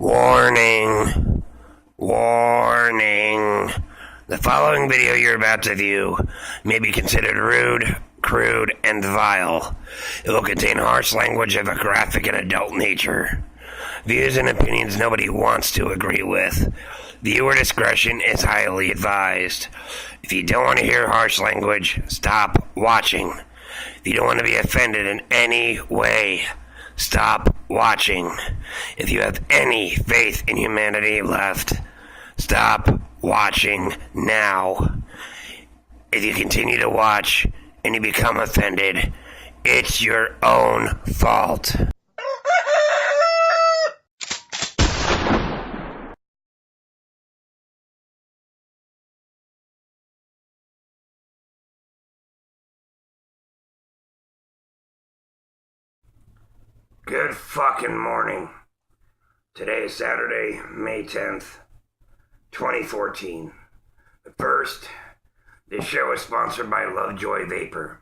Warning. Warning. The following video you're about to view may be considered rude, crude, and vile. It will contain harsh language of a graphic and adult nature. Views and opinions nobody wants to agree with. Viewer discretion is highly advised. If you don't want to hear harsh language, stop watching. If you don't want to be offended in any way, stop watching. If you have any faith in humanity left, stop watching now. If you continue to watch and you become offended, it's your own fault. Good fucking morning. Today is Saturday, May 10th, 2014. But first, this show is sponsored by Lovejoy Vapor.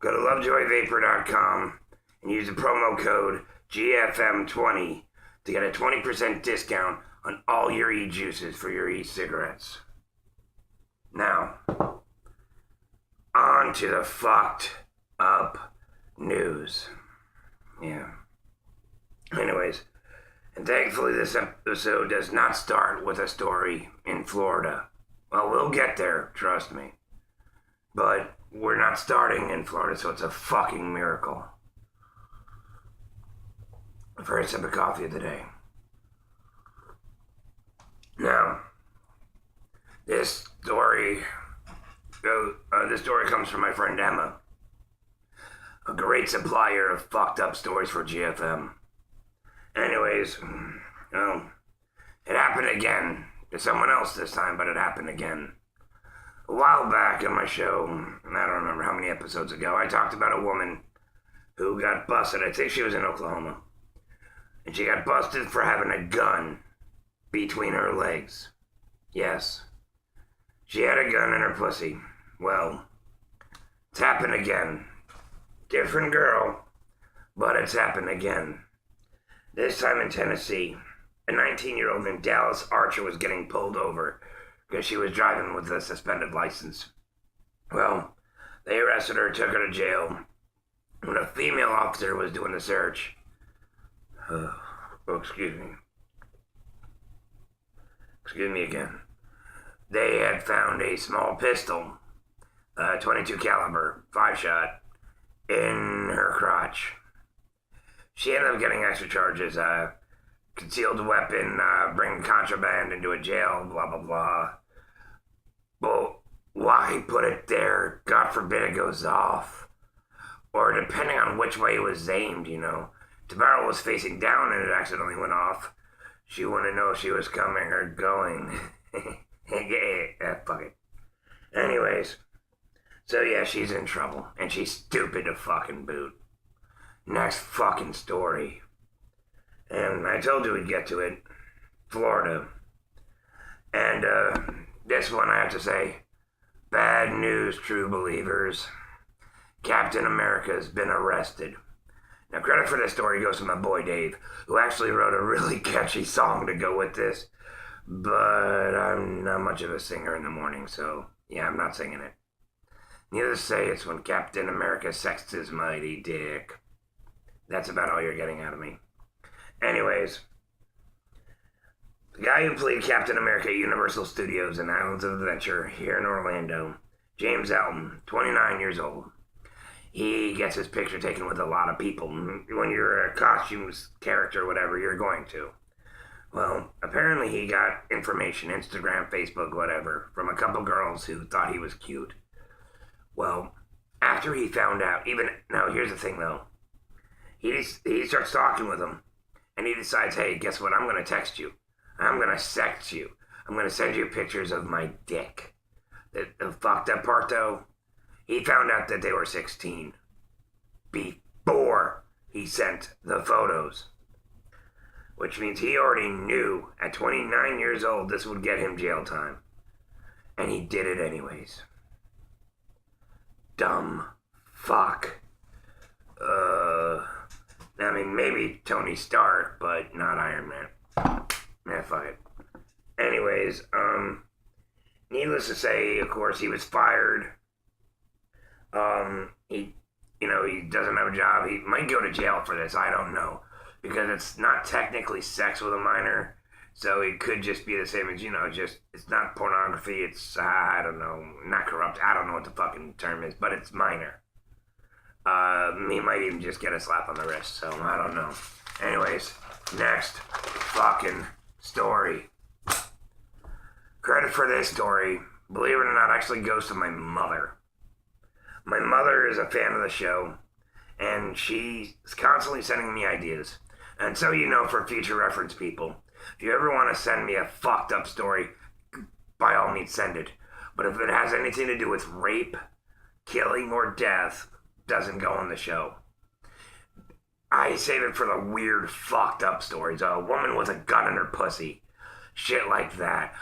Go to lovejoyvapor.com and use the promo code GFM20 to get a 20% discount on all your e-juices for your e-cigarettes. Now, on to the fucked up news. Yeah. Anyways, and thankfully this episode does not start with a story in Florida. Well, we'll get there, trust me. But we're not starting in Florida, so it's a fucking miracle. First sip of coffee of the day. Now, this story comes from my friend Emma, a great supplier of fucked up stories for GFM. Anyways, it happened again to someone else this time, but it happened again. A while back on my show, and I don't remember how many episodes ago, I talked about a woman who got busted. I think she was in Oklahoma. And she got busted for having a gun between her legs. Yes. She had a gun in her pussy. Well, it's happened again. Different girl, but it's happened again. This time in Tennessee, a 19-year-old named Dallas Archer was getting pulled over because she was driving with a suspended license. Well, they arrested her, took her to jail. When a female officer was doing the search, excuse me again. They had found a small pistol, 22 caliber, 5-shot, in her crotch. She ended up getting extra charges, concealed weapon, bringing contraband into a jail, blah, blah, blah. Well, why put it there? God forbid it goes off. Or depending on which way it was aimed, The barrel was facing down and it accidentally went off. She wouldn't know if she was coming or going. Fuck it. Anyways. So yeah, she's in trouble, and she's stupid to fucking boot. Next fucking story. And I told you we'd get to it. Florida. And, this one I have to say, bad news, true believers. Captain America's been arrested. Now credit for this story goes to my boy Dave, who actually wrote a really catchy song to go with this. But I'm not much of a singer in the morning, so yeah, I'm not singing it. Needless to say, it's when Captain America sexed his mighty dick. That's about all you're getting out of me. Anyways, the guy who played Captain America at Universal Studios and Islands of Adventure here in Orlando, James Elton, 29 years old. He gets his picture taken with a lot of people. When you're a costumes character or whatever, you're going to. Well, apparently he got information, Instagram, Facebook, whatever, from a couple girls who thought he was cute. Well, after he found out, now here's the thing though. He starts talking with them, and he decides, hey, guess what? I'm going to text you. I'm going to sext you. I'm going to send you pictures of my dick. The fucked up part though, he found out that they were 16 before he sent the photos. Which means he already knew at 29 years old this would get him jail time. And he did it anyways. Dumb fuck. I mean, maybe Tony Stark, but not Iron Man. fuck it. Anyways, needless to say, of course, he was fired. He doesn't have a job. He might go to jail for this. I don't know. Because it's not technically sex with a minor. So it could just be the same as, just, it's not pornography. It's, I don't know, not corrupt. I don't know what the fucking term is, but it's minor. He might even just get a slap on the wrist, so I don't know. Anyways, next fucking story. Credit for this story, believe it or not, actually goes to my mother. My mother is a fan of the show, and she's constantly sending me ideas. And so for future reference, people, if you ever want to send me a fucked up story, by all means send it. But if it has anything to do with rape, killing, or death, doesn't go on the show. I save it for the weird, fucked up stories. A woman with a gun in her pussy. Shit like that.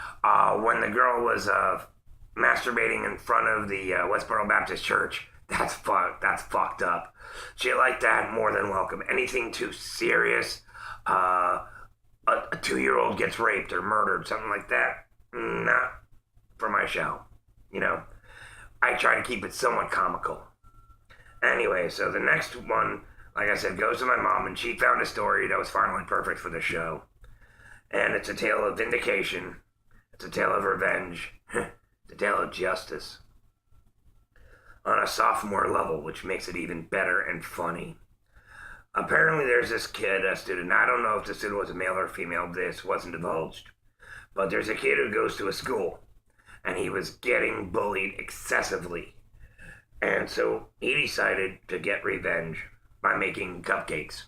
When the girl was masturbating in front of the Westboro Baptist Church, that's fucked up. Shit like that, more than welcome. Anything too serious, a 2-year-old gets raped or murdered, something like that, not for my show. I try to keep it somewhat comical. Anyway, so the next one, like I said, goes to my mom, and she found a story that was finally perfect for the show. And it's a tale of vindication. It's a tale of revenge. It's a tale of justice. On a sophomore level, which makes it even better and funny. Apparently there's this kid, a student, I don't know if the student was a male or female, this wasn't divulged. But there's a kid who goes to a school, and he was getting bullied excessively. And so he decided to get revenge by making cupcakes.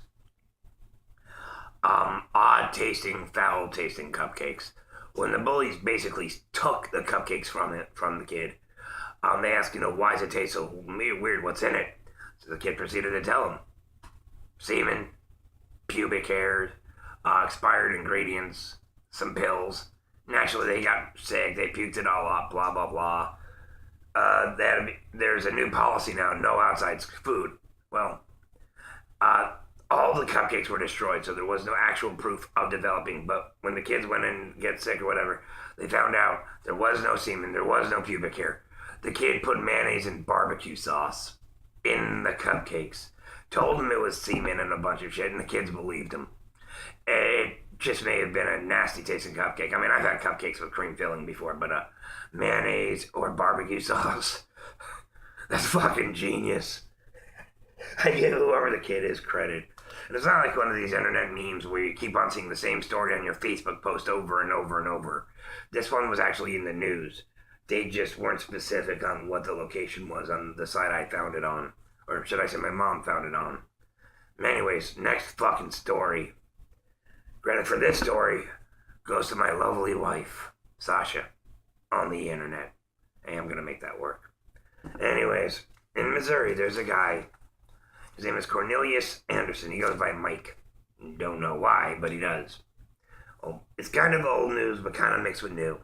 Odd-tasting, foul-tasting cupcakes. When the bullies basically took the cupcakes from the kid, they asked, why does it taste so weird? What's in it? So the kid proceeded to tell him. Semen, pubic hairs, expired ingredients, some pills. Naturally, they got sick. They puked it all up, blah, blah, blah. There's a new policy now, no outside food. Well, all the cupcakes were destroyed, so there was no actual proof of developing. But when the kids went in to get sick or whatever, they found out there was no semen, there was no pubic hair. The kid put mayonnaise and barbecue sauce in the cupcakes, told them it was semen and a bunch of shit, and the kids believed him. It just may have been a nasty tasting cupcake. I mean, I've had cupcakes with cream filling before, but mayonnaise or barbecue sauce, that's fucking genius. I give whoever the kid is credit. And it's not like one of these internet memes where you keep on seeing the same story on your Facebook post over and over and over. This one was actually in the news. They just weren't specific on what the location was on the site I found it on. Or should I say my mom found it on. Anyways, next fucking story. Credit for this story goes to my lovely wife, Sasha, on the internet. Hey, I'm gonna make that work. Anyways, in Missouri, there's a guy. His name is Cornelius Anderson. He goes by Mike. Don't know why, but he does. Well, it's kind of old news, but kind of mixed with new.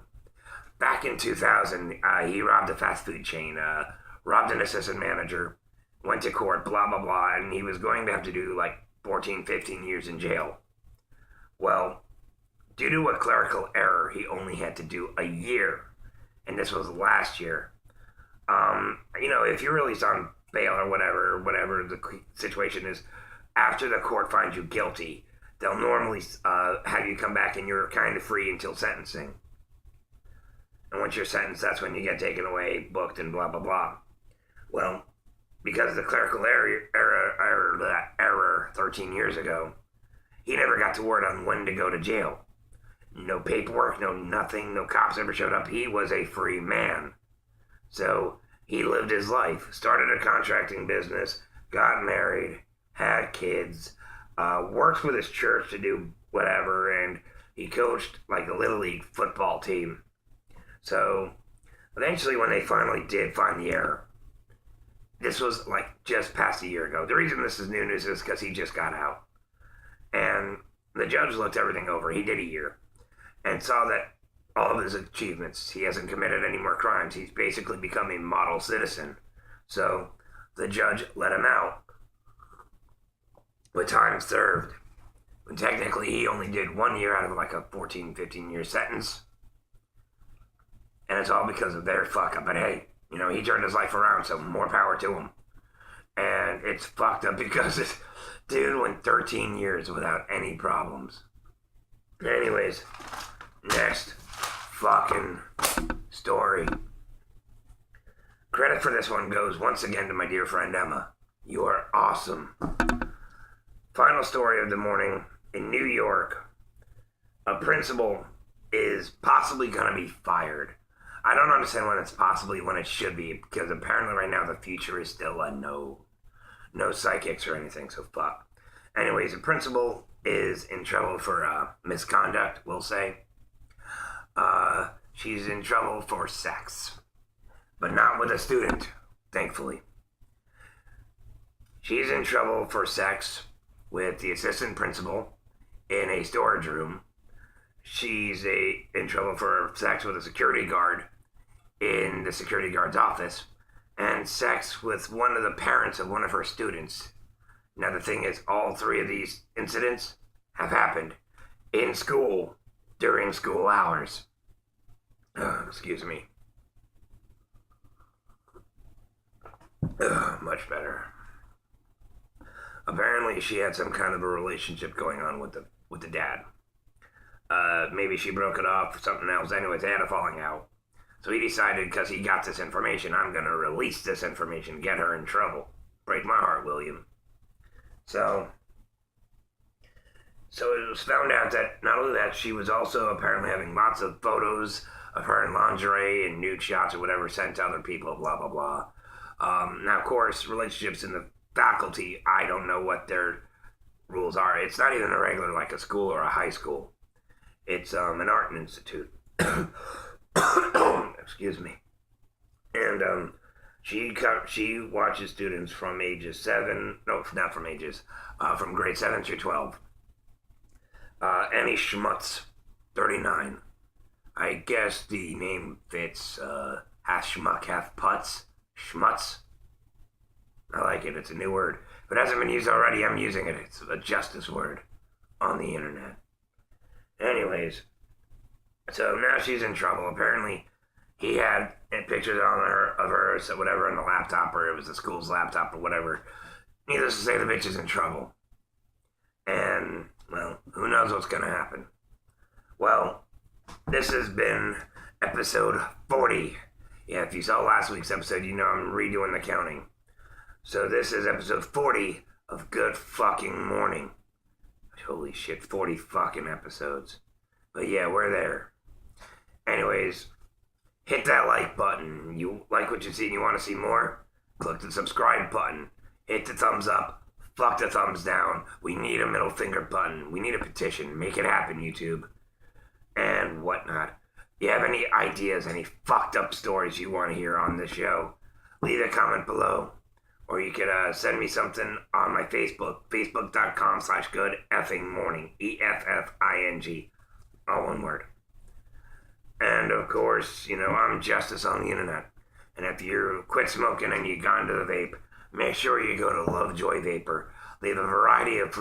Back in 2000, he robbed a fast food chain, robbed an assistant manager, went to court, blah, blah, blah, and he was going to have to do like 14, 15 years in jail. Well, due to a clerical error, he only had to do a year, and this was last year. If you're released on bail or whatever the situation is, after the court finds you guilty, they'll normally have you come back and you're kind of free until sentencing. And once you're sentenced, that's when you get taken away, booked, and blah, blah, blah. Well, because of the clerical error 13 years ago, he never got to word on when to go to jail. No paperwork, no nothing, no cops ever showed up. He was a free man. So he lived his life, started a contracting business, got married, had kids, worked with his church to do whatever, and he coached like a Little League football team. So eventually when they finally did find the error, this was like just past a year ago. The reason this is new news is because he just got out. And the judge looked everything over. He did a year and saw that all of his achievements, he hasn't committed any more crimes. He's basically become a model citizen. So the judge let him out with time served. when technically he only did 1 year out of like a 14, 15-year sentence. And it's all because of their fuck up. But hey, he turned his life around, so more power to him. And it's fucked up because this dude went 13 years without any problems. Anyways, next fucking story. Credit for this one goes once again to my dear friend Emma. You are awesome. Final story of the morning. In New York, a principal is possibly going to be fired. I don't understand when it's possibly when it should be, because apparently right now the future is still a no psychics or anything, so fuck. Anyways, the principal is in trouble for misconduct, we'll say. She's in trouble for sex, but not with a student, thankfully. She's in trouble for sex with the assistant principal in a storage room. She's in trouble for sex with a security guard in the security guard's office, and sex with one of the parents of one of her students. Now the thing is, all three of these incidents have happened in school during school hours. Excuse me. Much better. Apparently she had some kind of a relationship going on with the dad. Maybe she broke it off for something else. Anyways, they had a falling out. So he decided, because he got this information, I'm going to release this information, get her in trouble. Break my heart, William. So it was found out that not only that, she was also apparently having lots of photos of her in lingerie and nude shots or whatever sent to other people, blah, blah, blah. Now, of course, relationships in the faculty, I don't know what their rules are. It's not even a regular, like a school or a high school. It's an art institute. Excuse me. And she watches students from ages 7, no, not from ages, from grade 7 through 12. Annie Schmutz, 39. I guess the name fits, half schmuck, half putz. Schmutz. I like it, it's a new word. If it hasn't been used already, I'm using it. It's a justice word on the internet. Anyways, so now she's in trouble. Apparently, he had pictures of her, so whatever, on the laptop, or it was the school's laptop, or whatever. Needless to say, the bitch is in trouble. And, well, who knows what's gonna happen. Well, this has been episode 40. Yeah, if you saw last week's episode, you know I'm redoing the counting. So this is episode 40 of Good Fucking Morning. Holy shit, 40 fucking episodes. But yeah, we're there. Anyways, hit that like button. You like what you see and you want to see more? Click the subscribe button. Hit the thumbs up. Fuck the thumbs down. We need a middle finger button. We need a petition. Make it happen, YouTube. And whatnot. If you have any ideas, any fucked up stories you want to hear on the show, leave a comment below. Or you could send me something on my Facebook, facebook.com/goodeffingmorning, EFFING, all one word. And of course, I'm Justice on the internet. And if you quit smoking and you gone to the vape, make sure you go to Lovejoy Vapor. They have a variety of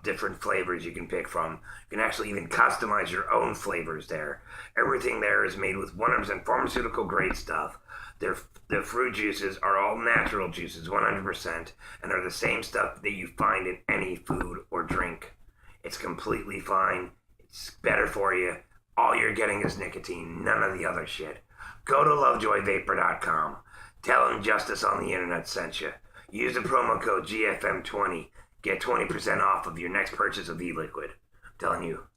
different flavors you can pick from. You can actually even customize your own flavors there. Everything there is made with 100% pharmaceutical grade stuff. Their fruit juices are all natural juices, 100%, and are the same stuff that you find in any food or drink. It's completely fine. It's better for you. All you're getting is nicotine, none of the other shit. Go to lovejoyvapor.com. Tell them Justice on the Internet sent you. Use the promo code GFM20. Get 20% off of your next purchase of e-liquid. I'm telling you,